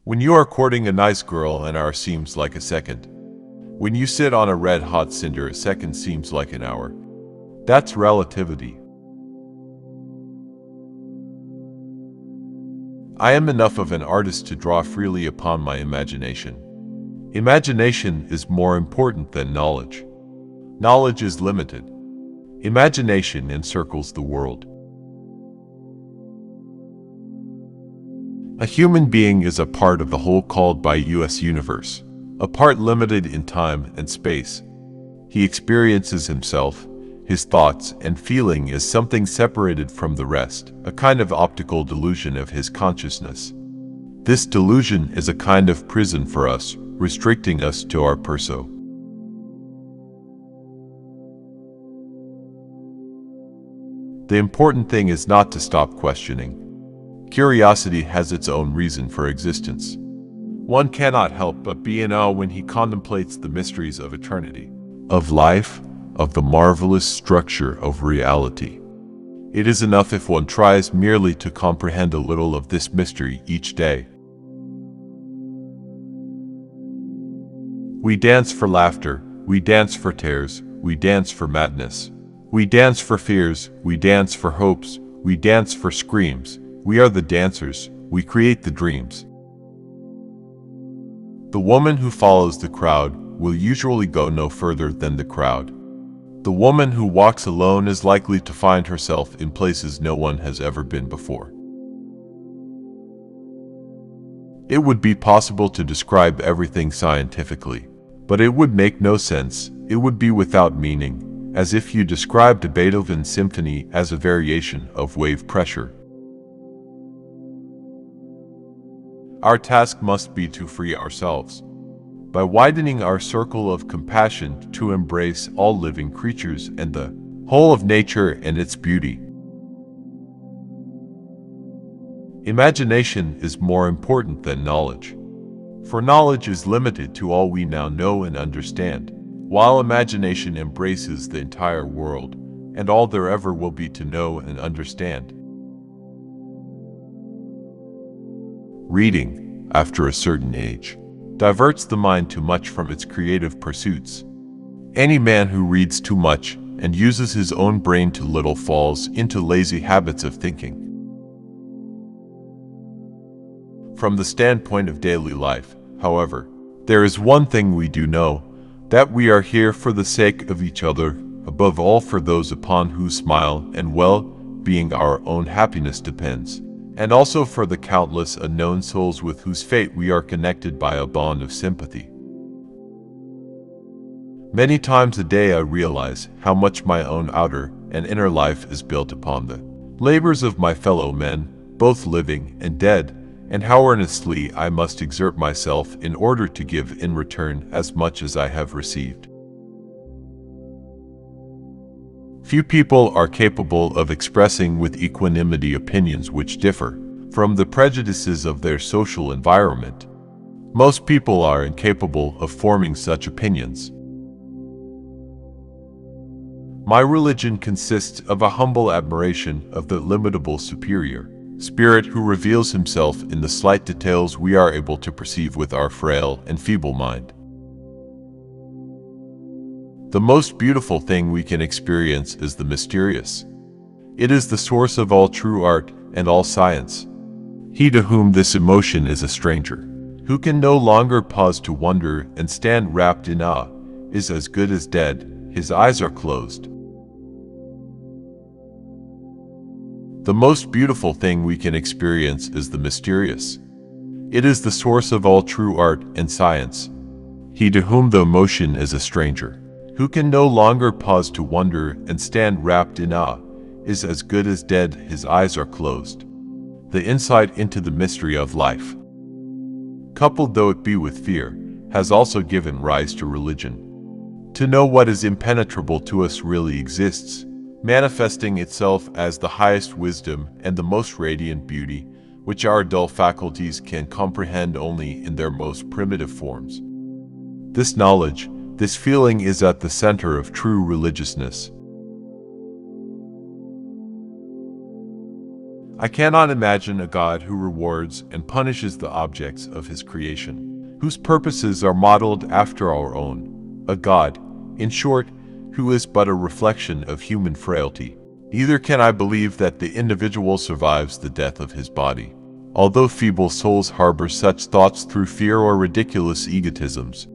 When you are courting a nice girl, an hour seems like a second. When you sit on a red-hot cinder, a second seems like an hour. That's relativity. I am enough of an artist to draw freely upon my imagination. Imagination is more important than knowledge. Knowledge is limited. Imagination encircles the world. A human being is a part of the whole called by us universe, a part limited in time and space. He experiences himself, his thoughts and feeling as something separated from the rest, a kind of optical delusion of his consciousness. This delusion is a kind of prison for us, restricting us to our perso. The important thing is not to stop questioning. Curiosity has its own reason for existence. One cannot help but be in awe when he contemplates the mysteries of eternity, of life, of the marvelous structure of reality. It is enough if one tries merely to comprehend a little of this mystery each day. We dance for laughter, we dance for tears, we dance for madness. We dance for fears, we dance for hopes, we dance for screams. We are the dancers, we create the dreams. The woman who follows the crowd will usually go no further than the crowd. The woman who walks alone is likely to find herself in places no one has ever been before. It would be possible to describe everything scientifically, but it would make no sense, it would be without meaning, as if you described a Beethoven symphony as a variation of wave pressure. Our task must be to free ourselves, by widening our circle of compassion to embrace all living creatures and the whole of nature and its beauty. Imagination is more important than knowledge, for knowledge is limited to all we now know and understand, while imagination embraces the entire world and all there ever will be to know and understand. Reading, after a certain age, diverts the mind too much from its creative pursuits. Any man who reads too much and uses his own brain too little falls into lazy habits of thinking. From the standpoint of daily life, however, there is one thing we do know, that we are here for the sake of each other, above all for those upon whose smile and well-being our own happiness depends, and also for the countless unknown souls with whose fate we are connected by a bond of sympathy. Many times a day I realize how much my own outer and inner life is built upon the labors of my fellow men, both living and dead, and how earnestly I must exert myself in order to give in return as much as I have received. Few people are capable of expressing with equanimity opinions which differ from the prejudices of their social environment. Most people are incapable of forming such opinions. My religion consists of a humble admiration of the illimitable superior spirit who reveals himself in the slight details we are able to perceive with our frail and feeble mind. The most beautiful thing we can experience is the mysterious. It is the source of all true art and all science. He to whom this emotion is a stranger, who can no longer pause to wonder and stand wrapped in awe, is as good as dead, his eyes are closed. The most beautiful thing we can experience is the mysterious. It is the source of all true art and science. He to whom the emotion is a stranger, who can no longer pause to wonder and stand wrapped in awe, is as good as dead, his eyes are closed. The insight into the mystery of life, coupled though it be with fear, has also given rise to religion. To know what is impenetrable to us really exists, manifesting itself as the highest wisdom and the most radiant beauty, which our dull faculties can comprehend only in their most primitive forms. This knowledge, this feeling is at the center of true religiousness. I cannot imagine a God who rewards and punishes the objects of his creation, whose purposes are modeled after our own. A God, in short, who is but a reflection of human frailty. Neither can I believe that the individual survives the death of his body. Although feeble souls harbor such thoughts through fear or ridiculous egotisms,